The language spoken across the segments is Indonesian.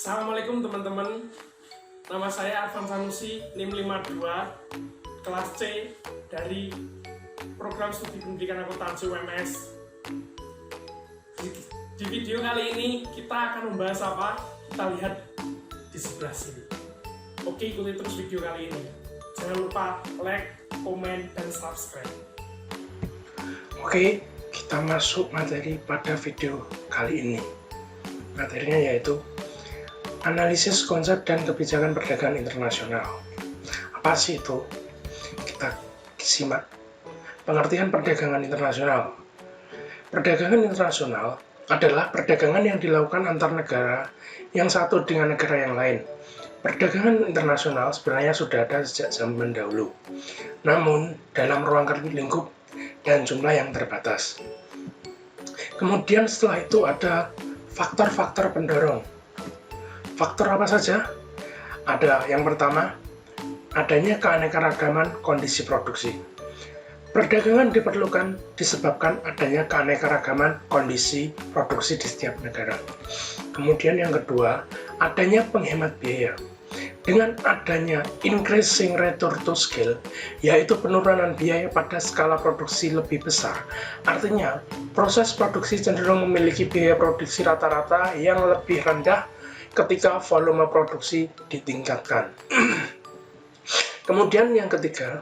Assalamualaikum teman-teman. Nama saya Arfan Sanusi, NIM 52, kelas C dari program studi pendidikan akuntansi UMS. Di video kali ini kita akan membahas apa? Kita lihat di sebelah sini. Oke, ikuti terus video kali ini. Jangan lupa like, komen, dan subscribe. Oke, kita masuk materi pada video kali ini. Materinya yaitu analisis konsep dan kebijakan perdagangan internasional. Apa sih itu? Kita simak. Pengertian perdagangan internasional. Perdagangan internasional adalah perdagangan yang dilakukan antar negara yang satu dengan negara yang lain. Perdagangan internasional sebenarnya sudah ada sejak zaman dahulu, namun dalam ruang lingkup dan jumlah yang terbatas. Kemudian setelah itu ada faktor-faktor pendorong. Faktor apa saja? Ada yang pertama, adanya keanekaragaman kondisi produksi. Perdagangan diperlukan disebabkan adanya keanekaragaman kondisi produksi di setiap negara. Kemudian yang kedua, adanya penghemat biaya. Dengan adanya increasing return to scale, yaitu penurunan biaya pada skala produksi lebih besar. Artinya, proses produksi cenderung memiliki biaya produksi rata-rata yang lebih rendah ketika volume produksi ditingkatkan. Kemudian yang ketiga,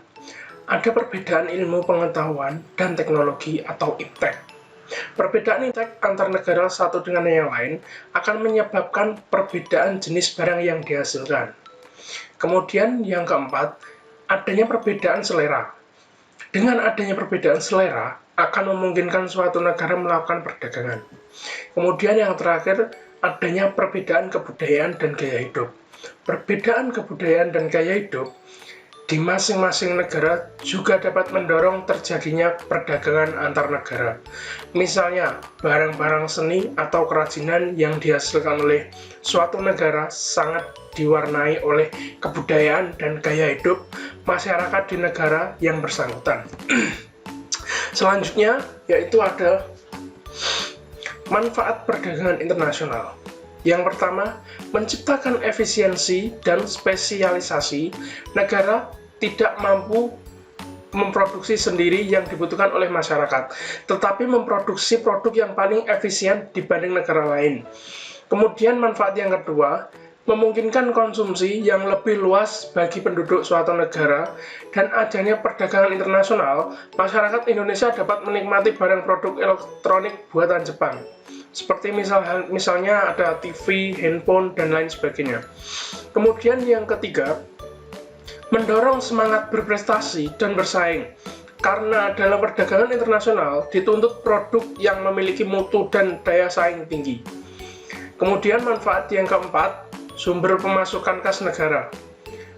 ada perbedaan ilmu pengetahuan dan teknologi atau iptek. Perbedaan iptek antar negara satu dengan yang lain akan menyebabkan perbedaan jenis barang yang dihasilkan. Kemudian yang keempat, adanya perbedaan selera. Dengan adanya perbedaan selera, akan memungkinkan suatu negara melakukan perdagangan. Kemudian yang terakhir, adanya perbedaan kebudayaan dan gaya hidup. Perbedaan kebudayaan dan gaya hidup di masing-masing negara juga dapat mendorong terjadinya perdagangan antar negara. Misalnya, barang-barang seni atau kerajinan yang dihasilkan oleh suatu negara sangat diwarnai oleh kebudayaan dan gaya hidup masyarakat di negara yang bersangkutan. Selanjutnya, yaitu ada manfaat perdagangan internasional. Yang pertama, menciptakan efisiensi dan spesialisasi. Negara tidak mampu memproduksi sendiri yang dibutuhkan oleh masyarakat, tetapi memproduksi produk yang paling efisien dibanding negara lain. Kemudian manfaat yang kedua, memungkinkan konsumsi yang lebih luas bagi penduduk suatu negara. Dan adanya perdagangan internasional, masyarakat Indonesia dapat menikmati barang produk elektronik buatan Jepang. Seperti misalnya ada TV, handphone, dan lain sebagainya. Kemudian yang ketiga, mendorong semangat berprestasi dan bersaing. Karena dalam perdagangan internasional dituntut produk yang memiliki mutu dan daya saing tinggi. Kemudian manfaat yang keempat, sumber pemasukan kas negara.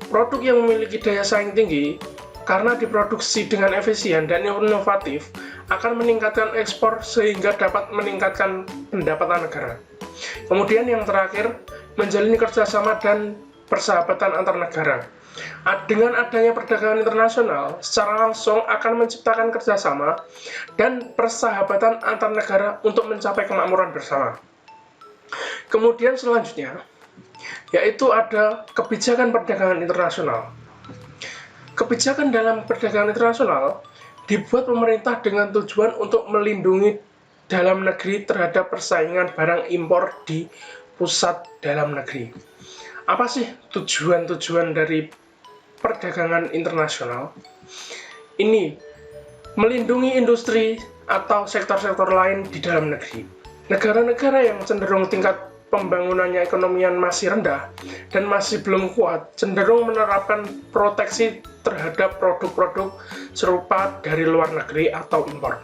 Produk yang memiliki daya saing tinggi karena diproduksi dengan efisien dan inovatif akan meningkatkan ekspor sehingga dapat meningkatkan pendapatan negara. Kemudian yang terakhir, menjalin kerjasama dan persahabatan antar negara. Dengan adanya perdagangan internasional, secara langsung akan menciptakan kerjasama dan persahabatan antar negara untuk mencapai kemakmuran bersama. Kemudian selanjutnya, yaitu ada kebijakan perdagangan internasional. Kebijakan dalam perdagangan internasional dibuat pemerintah dengan tujuan untuk melindungi dalam negeri terhadap persaingan barang impor di pusat dalam negeri. Apa sih tujuan-tujuan dari perdagangan internasional? Ini melindungi industri atau sektor-sektor lain di dalam negeri. Negara-negara yang cenderung tingkat pembangunannya ekonomian masih rendah dan masih belum kuat cenderung menerapkan proteksi terhadap produk-produk serupa dari luar negeri atau impor.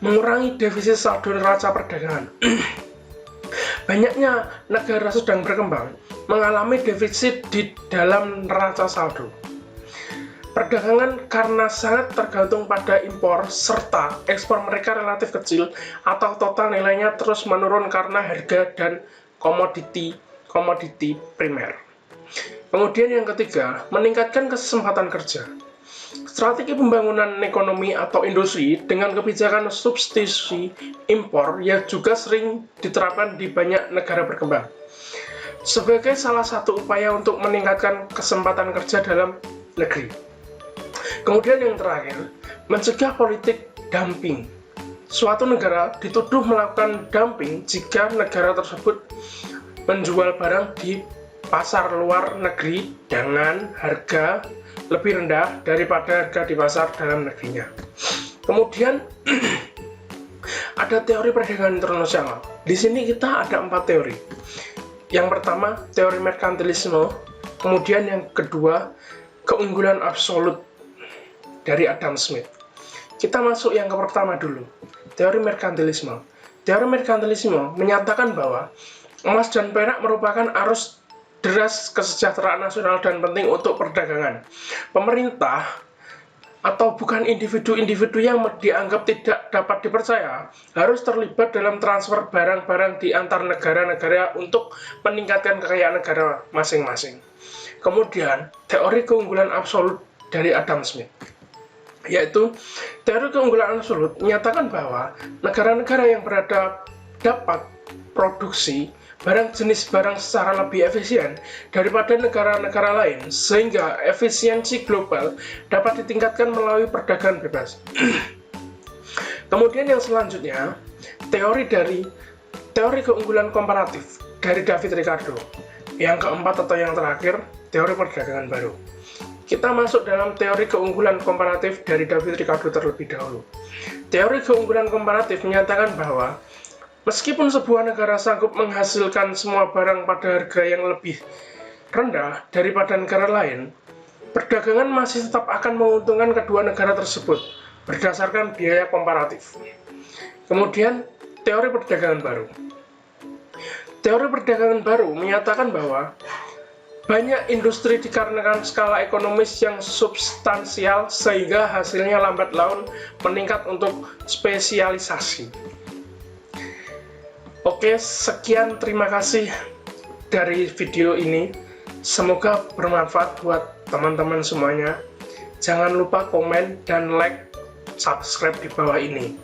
Mengurangi defisit saldo neraca perdagangan. Banyaknya negara sedang berkembang mengalami defisit di dalam neraca saldo. Perdagangan karena sangat tergantung pada impor serta ekspor mereka relatif kecil atau total nilainya terus menurun karena harga dan komoditi primer. Kemudian yang ketiga, meningkatkan kesempatan kerja. Strategi pembangunan ekonomi atau industri dengan kebijakan substitusi impor yang juga sering diterapkan di banyak negara berkembang. sebagai salah satu upaya untuk meningkatkan kesempatan kerja dalam negeri. Kemudian yang terakhir, mencegah politik dumping. Suatu negara dituduh melakukan dumping jika negara tersebut menjual barang di pasar luar negeri dengan harga lebih rendah daripada harga di pasar dalam negerinya. Kemudian ada teori perdagangan internasional. Di sini kita ada 4 teori. Yang pertama, teori merkantilisme. Kemudian yang kedua, keunggulan absolut dari Adam Smith. Kita masuk yang ke pertama dulu, teori merkantilisme. Teori merkantilisme menyatakan bahwa emas dan perak merupakan arus deras kesejahteraan nasional dan penting untuk perdagangan. Pemerintah atau bukan individu-individu yang dianggap tidak dapat dipercaya harus terlibat dalam transfer barang-barang di antar negara-negara untuk meningkatkan kekayaan negara masing-masing. Kemudian, teori keunggulan absolut dari Adam Smith, yaitu teori keunggulan absolut menyatakan bahwa negara-negara yang dapat produksi jenis barang secara lebih efisien daripada negara-negara lain, sehingga efisiensi global dapat ditingkatkan melalui perdagangan bebas. Kemudian yang selanjutnya, teori keunggulan komparatif dari David Ricardo. Yang keempat atau yang terakhir, teori perdagangan baru. Kita masuk dalam teori keunggulan komparatif dari David Ricardo terlebih dahulu. Teori keunggulan komparatif menyatakan bahwa meskipun sebuah negara sanggup menghasilkan semua barang pada harga yang lebih rendah daripada negara lain, perdagangan masih tetap akan menguntungkan kedua negara tersebut berdasarkan biaya komparatif. Kemudian, teori perdagangan baru. Teori perdagangan baru menyatakan bahwa banyak industri dikarenakan skala ekonomis yang substansial sehingga hasilnya lambat laun meningkat untuk spesialisasi. Oke, sekian, terima kasih dari video ini. Semoga bermanfaat buat teman-teman semuanya. Jangan lupa komen dan like, subscribe di bawah ini.